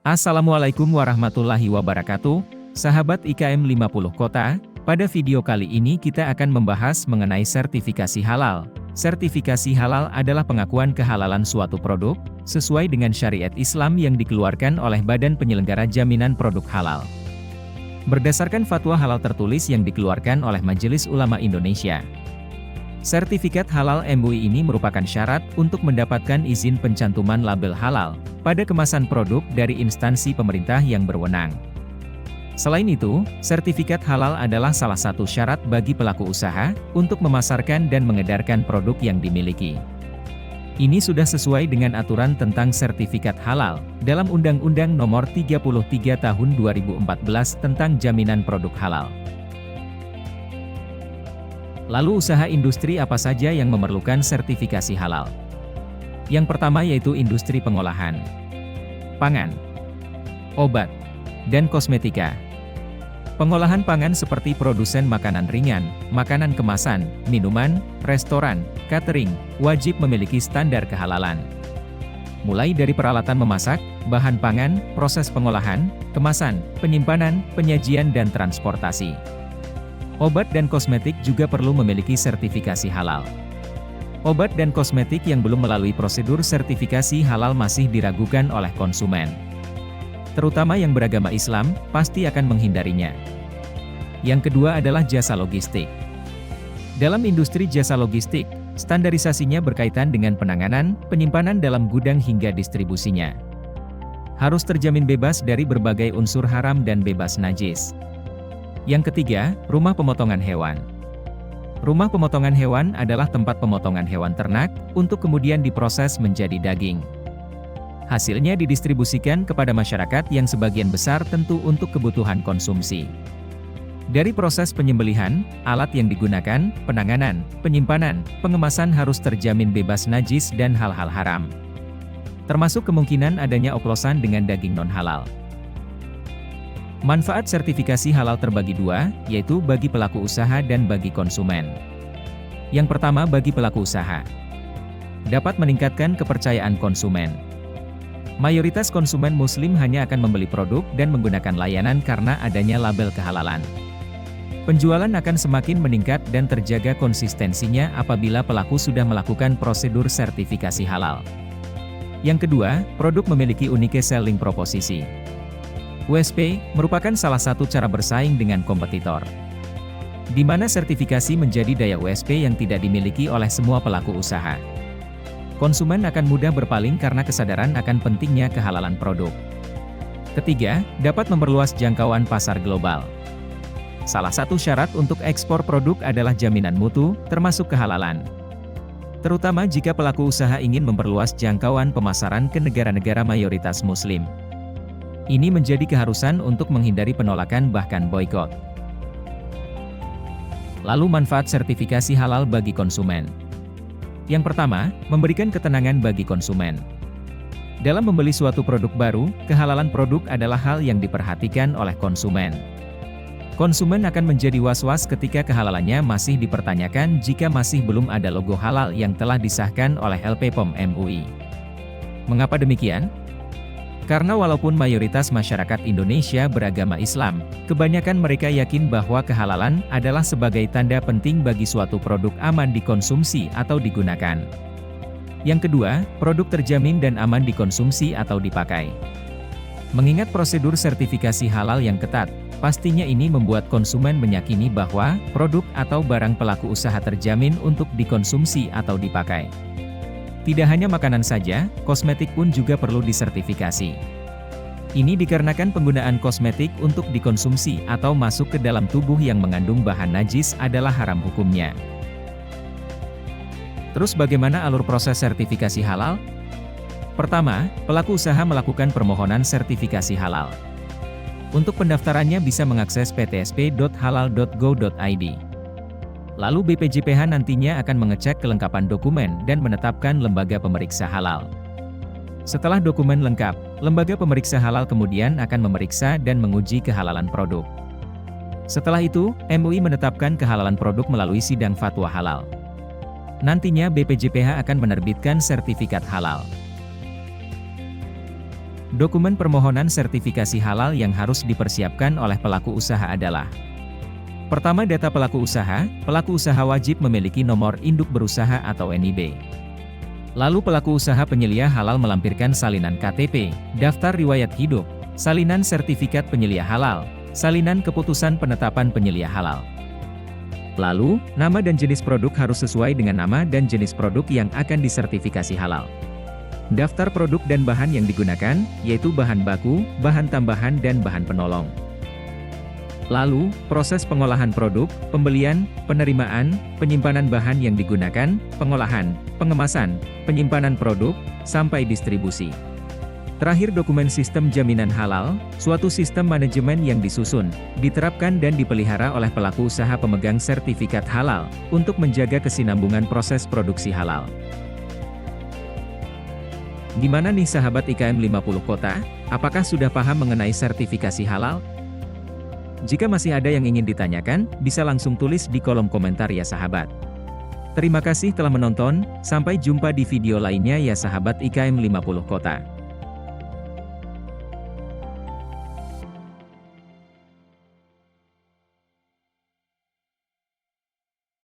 Assalamualaikum warahmatullahi wabarakatuh, sahabat IKM 50 Kota. Pada video kali ini kita akan membahas mengenai sertifikasi halal. Sertifikasi halal adalah pengakuan kehalalan suatu produk, sesuai dengan syariat Islam yang dikeluarkan oleh Badan Penyelenggara Jaminan Produk Halal. Berdasarkan fatwa halal tertulis yang dikeluarkan oleh Majelis Ulama Indonesia. Sertifikat halal MUI ini merupakan syarat untuk mendapatkan izin pencantuman label halal pada kemasan produk dari instansi pemerintah yang berwenang. Selain itu, sertifikat halal adalah salah satu syarat bagi pelaku usaha untuk memasarkan dan mengedarkan produk yang dimiliki. Ini sudah sesuai dengan aturan tentang sertifikat halal dalam Undang-Undang Nomor 33 Tahun 2014 tentang Jaminan Produk Halal. Lalu usaha industri apa saja yang memerlukan sertifikasi halal? Yang pertama yaitu industri pengolahan pangan, obat, dan kosmetika. Pengolahan pangan seperti produsen makanan ringan, makanan kemasan, minuman, restoran, catering, wajib memiliki standar kehalalan. Mulai dari peralatan memasak, bahan pangan, proses pengolahan, kemasan, penyimpanan, penyajian dan transportasi. Obat dan kosmetik juga perlu memiliki sertifikasi halal. Obat dan kosmetik yang belum melalui prosedur sertifikasi halal masih diragukan oleh konsumen. Terutama yang beragama Islam, pasti akan menghindarinya. Yang kedua adalah jasa logistik. Dalam industri jasa logistik, standarisasinya berkaitan dengan penanganan, penyimpanan dalam gudang hingga distribusinya. Harus terjamin bebas dari berbagai unsur haram dan bebas najis. Yang ketiga, rumah pemotongan hewan. Rumah pemotongan hewan adalah tempat pemotongan hewan ternak, untuk kemudian diproses menjadi daging. Hasilnya didistribusikan kepada masyarakat yang sebagian besar tentu untuk kebutuhan konsumsi. Dari proses penyembelihan, alat yang digunakan, penanganan, penyimpanan, pengemasan harus terjamin bebas najis dan hal-hal haram. Termasuk kemungkinan adanya oplosan dengan daging non-halal. Manfaat sertifikasi halal terbagi dua, yaitu bagi pelaku usaha dan bagi konsumen. Yang pertama bagi pelaku usaha. Dapat meningkatkan kepercayaan konsumen. Mayoritas konsumen muslim hanya akan membeli produk dan menggunakan layanan karena adanya label kehalalan. Penjualan akan semakin meningkat dan terjaga konsistensinya apabila pelaku sudah melakukan prosedur sertifikasi halal. Yang kedua, produk memiliki unique selling proposition. USP merupakan salah satu cara bersaing dengan kompetitor, di mana sertifikasi menjadi daya USP yang tidak dimiliki oleh semua pelaku usaha. Konsumen akan mudah berpaling karena kesadaran akan pentingnya kehalalan produk. Ketiga, dapat memperluas jangkauan pasar global. Salah satu syarat untuk ekspor produk adalah jaminan mutu, termasuk kehalalan. Terutama jika pelaku usaha ingin memperluas jangkauan pemasaran ke negara-negara mayoritas muslim. Ini menjadi keharusan untuk menghindari penolakan bahkan boikot. Lalu manfaat sertifikasi halal bagi konsumen. Yang pertama, memberikan ketenangan bagi konsumen. Dalam membeli suatu produk baru, kehalalan produk adalah hal yang diperhatikan oleh konsumen. Konsumen akan menjadi was-was ketika kehalalannya masih dipertanyakan jika masih belum ada logo halal yang telah disahkan oleh LPPOM MUI. Mengapa demikian? Karena walaupun mayoritas masyarakat Indonesia beragama Islam, kebanyakan mereka yakin bahwa kehalalan adalah sebagai tanda penting bagi suatu produk aman dikonsumsi atau digunakan. Yang kedua, produk terjamin dan aman dikonsumsi atau dipakai. Mengingat prosedur sertifikasi halal yang ketat, pastinya ini membuat konsumen meyakini bahwa produk atau barang pelaku usaha terjamin untuk dikonsumsi atau dipakai. Tidak hanya makanan saja, kosmetik pun juga perlu disertifikasi. Ini dikarenakan penggunaan kosmetik untuk dikonsumsi atau masuk ke dalam tubuh yang mengandung bahan najis adalah haram hukumnya. Terus bagaimana alur proses sertifikasi halal? Pertama, pelaku usaha melakukan permohonan sertifikasi halal. Untuk pendaftarannya bisa mengakses ptsp.halal.go.id. Lalu BPJPH nantinya akan mengecek kelengkapan dokumen dan menetapkan lembaga pemeriksa halal. Setelah dokumen lengkap, lembaga pemeriksa halal kemudian akan memeriksa dan menguji kehalalan produk. Setelah itu, MUI menetapkan kehalalan produk melalui sidang fatwa halal. Nantinya BPJPH akan menerbitkan sertifikat halal. Dokumen permohonan sertifikasi halal yang harus dipersiapkan oleh pelaku usaha adalah: pertama, data pelaku usaha wajib memiliki nomor induk berusaha atau NIB. Lalu pelaku usaha penyelia halal melampirkan salinan KTP, daftar riwayat hidup, salinan sertifikat penyelia halal, salinan keputusan penetapan penyelia halal. Lalu, nama dan jenis produk harus sesuai dengan nama dan jenis produk yang akan disertifikasi halal. Daftar produk dan bahan yang digunakan, yaitu bahan baku, bahan tambahan dan bahan penolong. Lalu, proses pengolahan produk, pembelian, penerimaan, penyimpanan bahan yang digunakan, pengolahan, pengemasan, penyimpanan produk, sampai distribusi. Terakhir, dokumen sistem jaminan halal, suatu sistem manajemen yang disusun, diterapkan dan dipelihara oleh pelaku usaha pemegang sertifikat halal, untuk menjaga kesinambungan proses produksi halal. Gimana nih sahabat IKM 50 Kota, apakah sudah paham mengenai sertifikasi halal? Jika masih ada yang ingin ditanyakan, bisa langsung tulis di kolom komentar ya sahabat. Terima kasih telah menonton, sampai jumpa di video lainnya ya sahabat IKM 50 Kota.